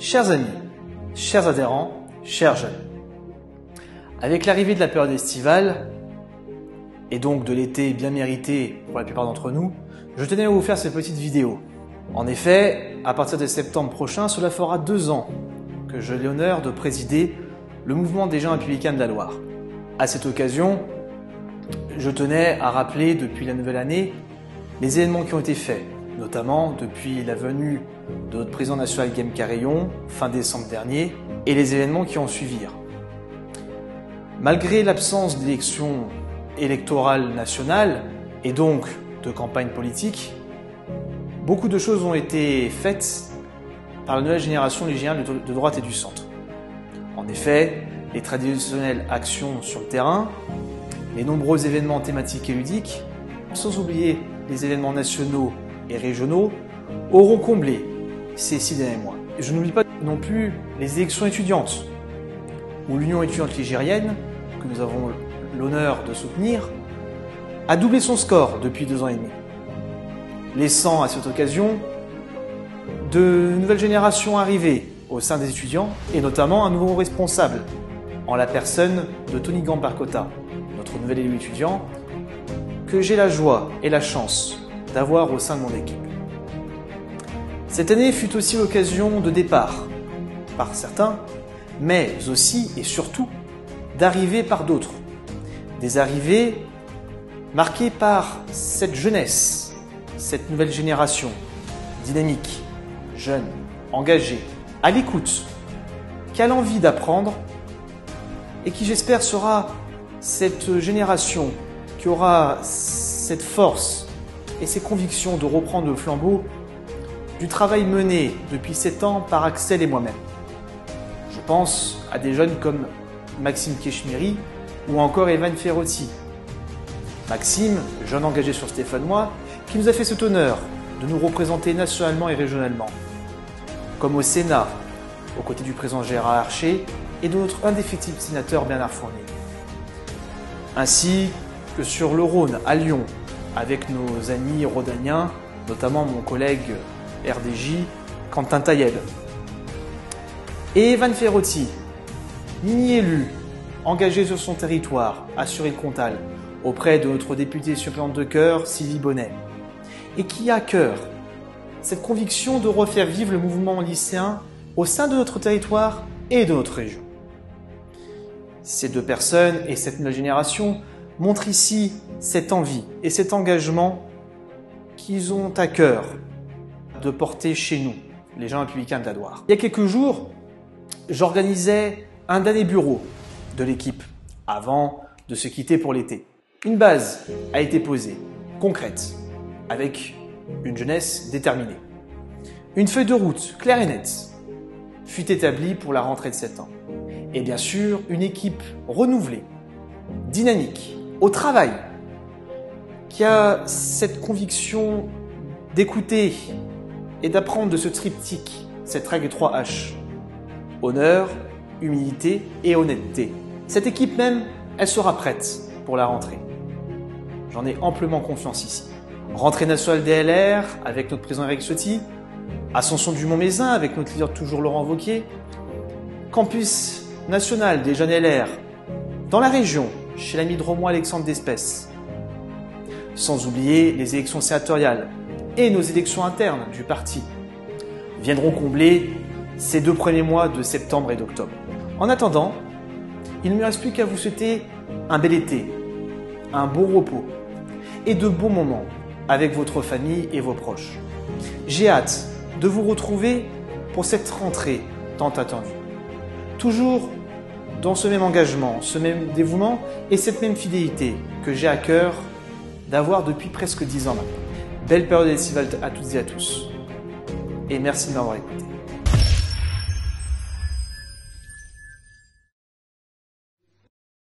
Chers amis, chers adhérents, chers jeunes, avec l'arrivée de la période estivale, et donc de l'été bien mérité pour la plupart d'entre nous, je tenais à vous faire cette petite vidéo. En effet, à partir de septembre prochain, cela fera 2 ans que j'ai l'honneur de présider le mouvement des jeunes républicains de la Loire. À cette occasion, je tenais à rappeler depuis la nouvelle année les événements qui ont été faits, notamment depuis la venue de notre président national Guillaume Carayon, fin décembre dernier, et les événements qui en suivirent. Malgré l'absence d'élections électorales nationales, et donc de campagne politique, beaucoup de choses ont été faites par la nouvelle génération légionnaire de droite et du centre. En effet, les traditionnelles actions sur le terrain, les nombreux événements thématiques et ludiques, sans oublier les événements nationaux et régionaux, auront comblé ces 6 derniers mois. Et je n'oublie pas non plus les élections étudiantes, où l'Union étudiante ligérienne, que nous avons l'honneur de soutenir, a doublé son score depuis 2 ans et demi, laissant à cette occasion de nouvelles générations arriver au sein des étudiants, et notamment un nouveau responsable, en la personne de Tony Gambarcotta, notre nouvel élu étudiant, que j'ai la joie et la chance d'avoir au sein de mon équipe. Cette année fut aussi l'occasion de départ, par certains, mais aussi et surtout d'arrivées par d'autres. Des arrivées marquées par cette jeunesse, cette nouvelle génération, dynamique, jeune, engagée, à l'écoute, qui a l'envie d'apprendre et qui, j'espère, sera cette génération qui aura cette force et ces convictions de reprendre le flambeau du travail mené depuis 7 ans par Axel et moi-même. Je pense à des jeunes comme Maxime Keshmiri ou encore Evan Ferrotti. Maxime, jeune engagé sur Stéphanois, qui nous a fait cet honneur de nous représenter nationalement et régionalement, comme au Sénat, aux côtés du président Gérard Larcher et de notre indéfectible sénateur Bernard Fournier. Ainsi que sur le Rhône, à Lyon, avec nos amis rhodaniens, notamment mon collègue RDJ, Quentin Taillel. Et Evan Ferrotti, mini-élu, engagé sur son territoire, assuré de Comtal, auprès de notre députée suppléante de cœur, Sylvie Bonnet, et qui a à cœur cette conviction de refaire vivre le mouvement lycéen au sein de notre territoire et de notre région. Ces 2 personnes et cette nouvelle génération montrent ici cette envie et cet engagement qu'ils ont à cœur de porter chez nous, les jeunes républicains de la Loire. Il y a quelques jours, j'organisais un dernier bureau de l'équipe avant de se quitter pour l'été. Une base a été posée, concrète, avec une jeunesse déterminée. Une feuille de route claire et nette fut établie pour la rentrée de 7 ans. Et bien sûr, une équipe renouvelée, dynamique, au travail, qui a cette conviction d'écouter et d'apprendre de ce triptyque, cette règle 3H. Honneur, humilité et honnêteté. Cette équipe même, elle sera prête pour la rentrée. J'en ai amplement confiance ici. Rentrée nationale DLR avec notre président Eric Ciotti, Ascension du Mont-Mézin avec notre leader toujours Laurent Wauquiez, campus national des jeunes LR dans la région chez l'ami dromois Alexandre Despès. Sans oublier les élections sénatoriales et nos élections internes du parti viendront combler ces 2 premiers mois de septembre et d'octobre. En attendant, il ne me reste plus qu'à vous souhaiter un bel été, un bon repos et de bons moments avec votre famille et vos proches. J'ai hâte de vous retrouver pour cette rentrée tant attendue. Toujours dans ce même engagement, ce même dévouement et cette même fidélité que j'ai à cœur d'avoir depuis presque 10 ans maintenant. Belle période estivale à toutes et à tous. Et merci de m'avoir écouté.